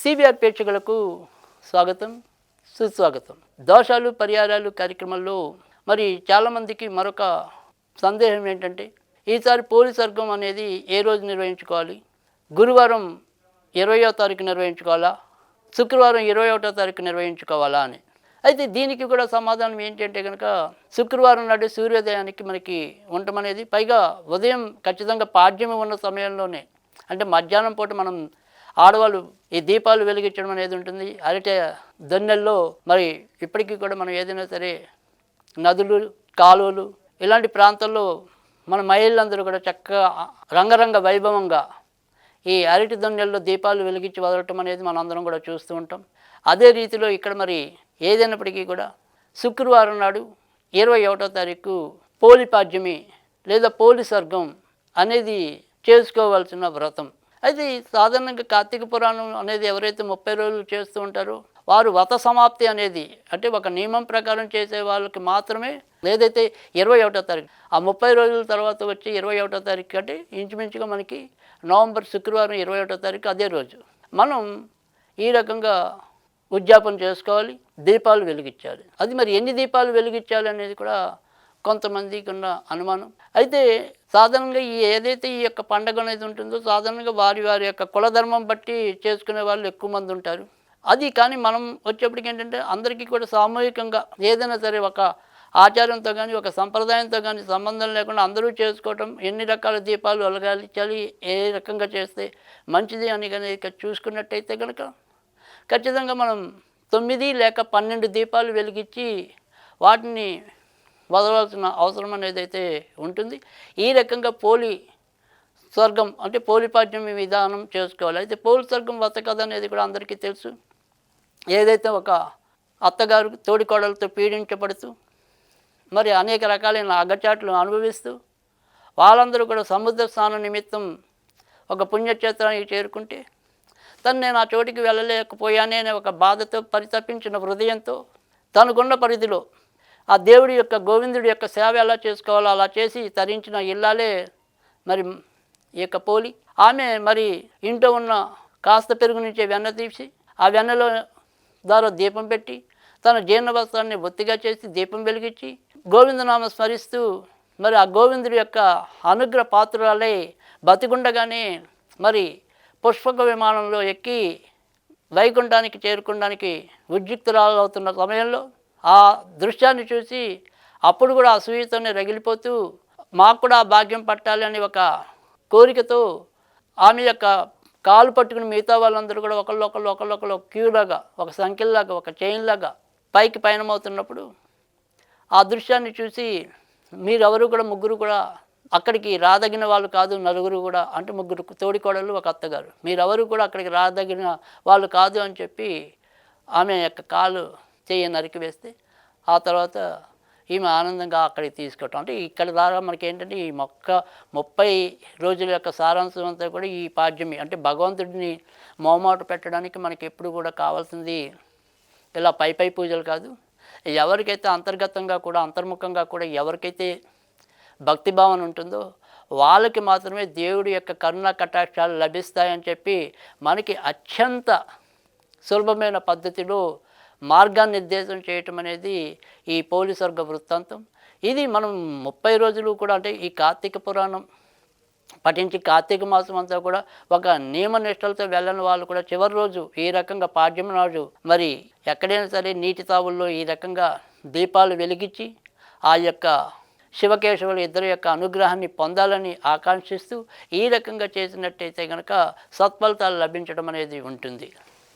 CVR ప్రేక్షకులకు స్వాగతం, సుస్వాగతం. దోషాలు పరిహారాలు కార్యక్రమంలో మరి చాలామందికి మరొక సందేహం ఏంటంటే, ఈసారి పోలి స్వర్గం అనేది ఏ రోజు నిర్వహించుకోవాలి? గురువారం 20వ తారీఖు నిర్వహించుకోవాలా, శుక్రవారం 21వ తారీఖు నిర్వహించుకోవాలా అని. అయితే దీనికి కూడా సమాధానం ఏంటంటే కనుక, శుక్రవారం నాడు సూర్యోదయానికి మనకి ఉండటమనేది, పైగా ఉదయం ఖచ్చితంగా పాడ్యమి ఉన్న సమయంలోనే, అంటే మధ్యాహ్నం పూట మనం ఆడవాళ్ళు ఈ దీపాలు వెలిగించడం అనేది ఉంటుంది. అరటి దొన్నెల్లో మరి ఇప్పటికీ కూడా మనం ఏదైనా సరే నదులు, కాలువలు ఇలాంటి ప్రాంతాల్లో మన మహిళలందరూ కూడా చక్కగా రంగరంగ వైభవంగా ఈ అరటి దొన్నెల్లో దీపాలు వెలిగించి వదలటం అనేది మనం అందరం కూడా చూస్తూ ఉంటాం. అదే రీతిలో ఇక్కడ మరి ఏదైనప్పటికీ కూడా శుక్రవారం నాడు 21వ తారీఖు పోలి పాడ్యమి లేదా పోలి స్వర్గం అనేది చేసుకోవాల్సిన వ్రతం. అయితే సాధారణంగా కార్తీక పురాణం అనేది ఎవరైతే 30 రోజులు చేస్తూ ఉంటారో వారు వ్రత సమాప్తి అనేది, అంటే ఒక నియమం ప్రకారం చేసే వాళ్ళకి మాత్రమే, ఏదైతే 21వ తారీఖు ఆ 30 రోజుల తర్వాత వచ్చి 21వ తారీఖు అంటే ఇంచుమించుగా మనకి నవంబర్ శుక్రవారం 21వ తారీఖు అదే రోజు మనం ఈ రకంగా ఉద్యాపన చేసుకోవాలి, దీపాలు వెలిగించాలి. అది మరి ఎన్ని దీపాలు వెలిగించాలి అనేది కూడా కొంతమందికి ఉన్న అనుమానం. అయితే సాధారణంగా ఏదైతే ఈ యొక్క పండగ అనేది ఉంటుందో సాధారణంగా వారి వారి యొక్క కులధర్మం బట్టి చేసుకునే వాళ్ళు ఎక్కువ మంది ఉంటారు. అది కానీ మనం వచ్చేప్పటికి ఏంటంటే అందరికీ కూడా సామూహికంగా ఏదైనా సరే ఒక ఆచారంతో కానీ ఒక సంప్రదాయంతో కానీ సంబంధం లేకుండా అందరూ చేసుకోవటం, ఎన్ని రకాల దీపాలు వెలగాలించాలి, ఏ రకంగా చేస్తే మంచిది అని కానీ చూసుకున్నట్టయితే కనుక ఖచ్చితంగా మనం 9 లేక 12 దీపాలు వెలిగించి వాటిని వదలవలసిన అవసరం అనేది అయితే ఉంటుంది. ఈ రకంగా పోలి స్వర్గం అంటే పోలిపాడ్యమి విధానం చేసుకోవాలి. అయితే పోలి స్వర్గం వ్రత కథ అనేది కూడా అందరికీ తెలుసు. ఏదైతే ఒక అత్తగారు తోడికోడలతో పీడించబడుతూ మరి అనేక రకాలైన అగచాట్లు అనుభవిస్తూ వాళ్ళందరూ కూడా సముద్ర స్నానం నిమిత్తం ఒక పుణ్యక్షేత్రానికి చేరుకుంటే, తను నేను ఆ చోటికి వెళ్ళలేకపోయానే అనే ఒక బాధతో పరితపించిన హృదయంతో తనకున్న పరిధిలో ఆ దేవుడి యొక్క గోవిందుడి యొక్క సేవ ఎలా చేసుకోవాలో అలా చేసి తరించిన ఇల్లాలే మరి ఈ యొక్క పోలి. ఆమె మరి ఇంట్లో ఉన్న కాస్త పెరుగు నుంచే వెన్న తీసి ఆ వెన్నలో ద్వారా దీపం పెట్టి తన జీర్ణవస్త్రాన్ని ఒత్తిగా చేసి దీపం వెలిగించి గోవిందనామ స్మరిస్తూ మరి ఆ గోవిందుడి యొక్క అనుగ్రహ పాత్రురాలై బతికుండగానే మరి పుష్పక విమానంలో ఎక్కి వైకుంఠానికి చేరుకోవడానికి ఉద్యుక్తురాలవుతున్న సమయంలో ఆ దృశ్యాన్ని చూసి అప్పుడు కూడా అసూయతోనే రగిలిపోతూ మాకు కూడా ఆ భాగ్యం పట్టాలి అని ఒక కోరికతో ఆమె యొక్క కాలు పట్టుకుని మిగతా వాళ్ళందరూ కూడా ఒకళ్ళు క్యూలాగా, ఒక సంఖ్యలాగా, ఒక చైన్లాగా పైకి పయనమవుతున్నప్పుడు ఆ దృశ్యాన్ని చూసి మీరెవరు కూడా ముగ్గురు కూడా అక్కడికి రాదగిన వాళ్ళు కాదు, నలుగురు కూడా అంటే ముగ్గురు తోడికోడలు ఒక అత్తగారు, మీరెవరు కూడా అక్కడికి రాదగిన వాళ్ళు కాదు అని చెప్పి ఆమె యొక్క కాలు చెయ్యి నరికి వేస్తే ఆ తర్వాత ఈమె ఆనందంగా అక్కడికి తీసుకోవటం. అంటే ఇక్కడ ద్వారా మనకి ఏంటంటే ఈ 30 రోజుల యొక్క సారాంశం అంతా కూడా ఈ పాడ్యమి అంటే భగవంతుడిని మోమాట పెట్టడానికి మనకి ఎప్పుడు కూడా కావాల్సింది ఇలా పై పూజలు కాదు. ఎవరికైతే అంతర్గతంగా కూడా అంతర్ముఖంగా కూడా ఎవరికైతే భక్తిభావన ఉంటుందో వాళ్ళకి మాత్రమే దేవుడి యొక్క కరుణా కటాక్షాలు లభిస్తాయని చెప్పి మనకి అత్యంత సులభమైన పద్ధతిలో మార్గనిర్దేశం చేయటం అనేది ఈ పోలి స్వర్గ వృత్తాంతం. ఇది మనం 30 రోజులు కూడా అంటే ఈ కార్తీక పురాణం పఠించి కార్తీక మాసం అంతా కూడా ఒక నియమ నిష్టలతో వెళ్ళని వాళ్ళు కూడా చివరి రోజు ఈ రకంగా పాడ్యమి నాడు మరి ఎక్కడైనా సరే నీటి తావుల్లో ఈ రకంగా దీపాలు వెలిగించి ఆ యొక్క శివకేశవులు ఇద్దరి యొక్క అనుగ్రహాన్ని పొందాలని ఆకాంక్షిస్తూ ఈ రకంగా చేసినట్టయితే కనుక సత్ఫలితాలు లభించడం అనేది ఉంటుంది.